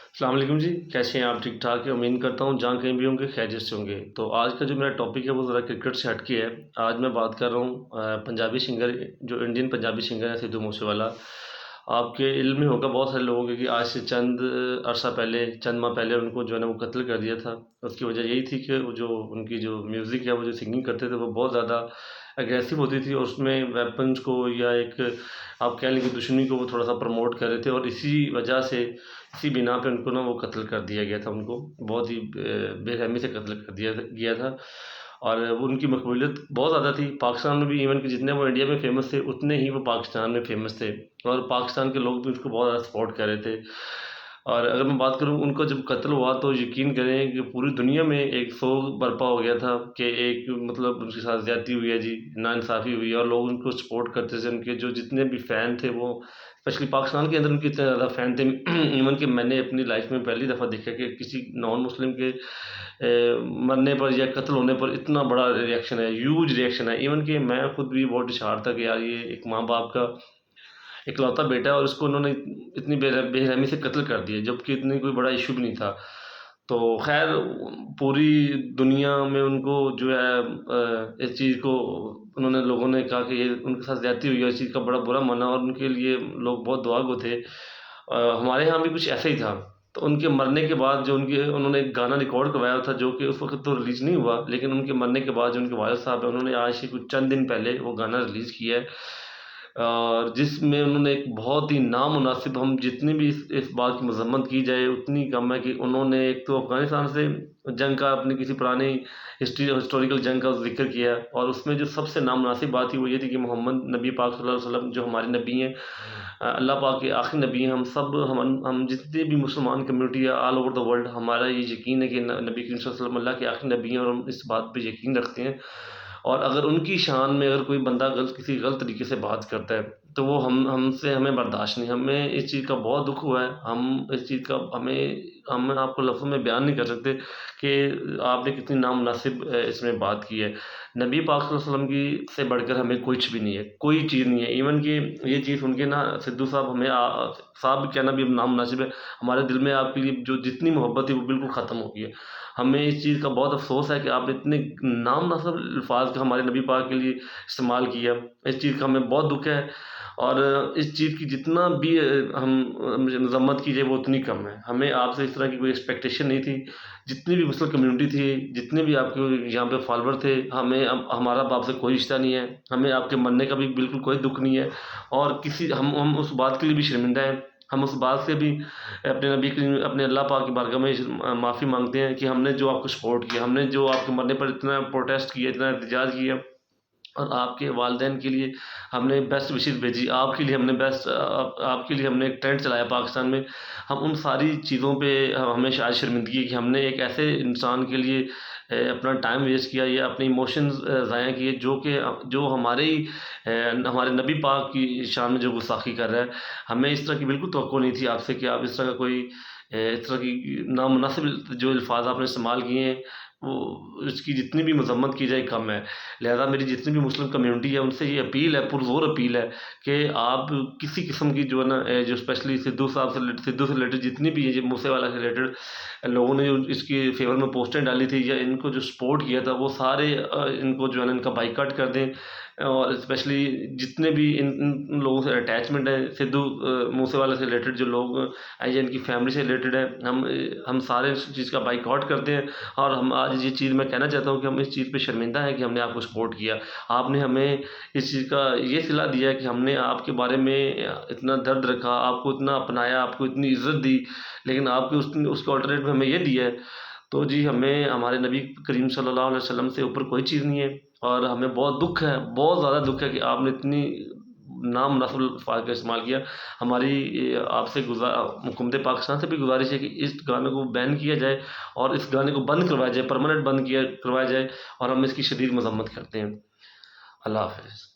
السلام علیکم جی، کیسے ہیں آپ؟ ٹھیک ٹھاک ہے، امید کرتا ہوں جہاں کہیں بھی ہوں گے خیریت سے ہوں گے۔ تو آج کا جو میرا ٹاپک ہے وہ ذرا کرکٹ سے ہٹ کے ہے۔ آج میں بات کر رہا ہوں پنجابی سنگر، جو انڈین پنجابی سنگر ہیں سدھو موسے والا۔ آپ کے علم میں ہوگا بہت سارے لوگوں کے کہ آج سے چند عرصہ پہلے، چند ماہ پہلے ان کو جو ہے نا وہ قتل کر دیا تھا۔ اس کی وجہ یہی تھی کہ وہ جو ان کی جو میوزک ہے، وہ جو سنگنگ کرتے تھے وہ بہت زیادہ اگریسو ہوتی تھی، اور اس میں ویپنز کو یا ایک آپ کہہ لیں کہ دشمنی کو وہ تھوڑا سا پروموٹ کر رہے تھے، اور اسی وجہ سے اسی بنا پہ ان کو نا وہ قتل کر دیا گیا تھا۔ ان کو بہت ہی بے رحمی سے قتل کر دیا گیا تھا، اور وہ ان کی مقبولیت بہت زیادہ تھی پاکستان میں بھی، ایون کہ جتنے وہ انڈیا میں فیمس تھے اتنے ہی وہ پاکستان میں فیمس تھے، اور پاکستان کے لوگ بھی اس کو بہت زیادہ سپورٹ کر رہے تھے۔ اور اگر میں بات کروں ان کا جب قتل ہوا تو یقین کریں کہ پوری دنیا میں ایک سوگ برپا ہو گیا تھا کہ ایک مطلب ان کے ساتھ زیادتی ہوئی ہے جی، ناانصافی ہوئی ہے، اور لوگ ان کو سپورٹ کرتے تھے۔ ان کے جو جتنے بھی فین تھے وہ اسپیشلی پاکستان کے اندر ان کے اتنے زیادہ فین تھے، ایون کہ میں نے اپنی لائف میں پہلی دفعہ دیکھا کہ کسی نان مسلم کے مرنے پر یا قتل ہونے پر اتنا بڑا ریئیکشن ہے، ہیوج ریئیکشن ہے۔ ایون کہ میں خود بھی بہت ڈسہار تھا کہ یار یہ ایک ماں باپ کا اکلوتا بیٹا ہے، اور اس کو انہوں نے اتنی بے رحمی سے قتل کر دیا، جبکہ اتنی کوئی بڑا ایشو بھی نہیں تھا۔ تو خیر پوری دنیا میں ان کو جو ہے اس چیز کو انہوں نے لوگوں نے کہا کہ یہ ان کے ساتھ زیادتی ہوئی ہے، اس چیز کا بڑا برا مانا، اور ان کے لیے لوگ بہت دعا گو تھے۔ ہمارے یہاں بھی کچھ ایسا ہی تھا۔ تو ان کے مرنے کے بعد جو انہوں نے ایک گانا ریکارڈ کروایا تھا، جو کہ اس وقت تو ریلیز نہیں ہوا، لیکن ان کے مرنے کے بعد جو ان کے والد صاحب ہیں انہوں نے آج سے کچھ چند دن پہلے وہ گانا ریلیز کیا ہے، اور جس میں انہوں نے ایک بہت ہی نامناسب، ہم جتنی بھی اس بات کی مذمت کی جائے اتنی کم ہے، کہ انہوں نے ایک تو افغانستان سے جنگ کا، اپنی کسی پرانی ہسٹوریکل جنگ کا ذکر کیا، اور اس میں جو سب سے نامناسب بات تھی وہ یہ تھی کہ محمد نبی پاک صلی اللہ علیہ وسلم جو ہمارے نبی ہیں، اللہ پاک کے آخری نبی ہیں، ہم جتنے بھی مسلمان کمیونٹی ہے آل اوور دا ورلڈ، ہمارا یہ یقین ہے کہ نبی کریم صلی اللہ علیہ وسلم اللہ کے آخری نبی ہیں، اور ہم اس بات پہ یقین رکھتے ہیں۔ اور اگر ان کی شان میں اگر کوئی بندہ کسی غلط طریقے سے بات کرتا ہے تو وہ ہمیں برداشت نہیں، ہمیں اس چیز کا بہت دکھ ہوا ہے، ہم اس چیز کا ہم آپ کو لفظوں میں بیان نہیں کر سکتے کہ آپ نے کتنی نامناسب اس میں بات کی ہے۔ نبی پاک صلی اللہ علیہ وسلم کی سے بڑھ کر ہمیں کچھ بھی نہیں ہے، کوئی چیز نہیں ہے۔ ایون کہ یہ چیز ان کے نا سدھو صاحب، ہمیں صاحب کہنا بھی نامناسب ہے، ہمارے دل میں آپ کے لیے جو جتنی محبت ہے وہ بالکل ختم ہو گئی ہے۔ ہمیں اس چیز کا بہت افسوس ہے کہ آپ نے اتنے نامناسب الفاظ کا ہمارے نبی پاک کے لیے استعمال کیا، اس چیز کا ہمیں بہت دکھ ہے، اور اس چیز کی جتنا بھی ہم مذمت کی جائے وہ اتنی کم ہے۔ ہمیں آپ سے اس طرح کی کوئی ایکسپیکٹیشن نہیں تھی، جتنی بھی مسلم کمیونٹی تھی، جتنے بھی آپ کے یہاں پہ فالوور تھے، ہمارا آپ سے کوئی رشتہ نہیں ہے، ہمیں آپ کے مرنے کا بھی بالکل کوئی دکھ نہیں ہے، اور ہم اس بات کے لیے بھی شرمندہ ہیں، ہم اس بات سے بھی اپنے نبی کریم، اپنے اللہ پاک کی بارگاہ میں معافی مانگتے ہیں کہ ہم نے جو آپ کو سپورٹ کیا، ہم نے جو آپ کے مرنے پر اتنا پروٹیسٹ کیا، اتنا احتجاج کیا، اور آپ کے والدین کے لیے ہم نے بیسٹ وشز بھیجی، آپ کے لیے ہم نے آپ کے لیے ہم نے ایک ٹرینڈ چلایا پاکستان میں، ہم ان ساری چیزوں پہ ہمیں شاید شرمندگی ہے کہ ہم نے ایک ایسے انسان کے لیے اپنا ٹائم ویسٹ کیا یا اپنے ایموشنز ضائع کیے، جو ہمارے نبی پاک کی شان میں جو گستاخی کر رہا ہے۔ ہمیں اس طرح کی بالکل توقع نہیں تھی آپ سے کہ آپ اس طرح کا کوئی اس طرح کی نامناسب جو الفاظ آپ نے استعمال کیے ہیں، وہ اس کی جتنی بھی مذمت کی جائے کم ہے۔ لہذا میری جتنی بھی مسلم کمیونٹی ہے ان سے یہ اپیل ہے، پرزور اپیل ہے، کہ آپ کسی قسم کی جو ہے نا جو اسپیشلی سدھو سے ریلیٹڈ جتنی بھی یہ موسے والا سے ریلیٹڈ لوگوں نے جو اس کی فیور میں پوسٹیں ڈالی تھی یا ان کو جو سپورٹ کیا تھا، وہ سارے ان کو جو ہے نا ان کا بائیکاٹ کر دیں، اور اسپیشلی جتنے بھی ان لوگوں سے اٹیچمنٹ ہے سدھو موسے والے سے ریلیٹڈ جو لوگ ہیں یا ان کی فیملی سے ریلیٹڈ ہے، ہم سارے اس چیز کا بائیکاٹ کرتے ہیں، اور ہم آج یہ چیز میں کہنا چاہتا ہوں کہ ہم اس چیز پہ شرمندہ ہیں کہ ہم نے آپ کو سپورٹ کیا، آپ نے ہمیں اس چیز کا یہ صلہ دیا کہ ہم نے آپ کے بارے میں اتنا درد رکھا، آپ کو اتنا اپنایا، آپ کو اتنی عزت دی، لیکن آپ کے اس کے آلٹرنیٹ میں ہمیں یہ دیا ہے۔ تو جی ہمیں ہمارے نبی کریم صلی اللہ علیہ وسلم سے اوپر کوئی چیز نہیں ہے، اور ہمیں بہت دکھ ہے، بہت زیادہ دکھ ہے کہ آپ نے اتنی نامناسب الفاظ کا استعمال کیا۔ ہماری آپ سے حکومت پاکستان سے بھی گزارش ہے کہ اس گانے کو بین کیا جائے، اور اس گانے کو بند کروایا جائے، پرماننٹ بند کروایا جائے، اور ہم اس کی شدید مذمت کرتے ہیں۔ اللہ حافظ۔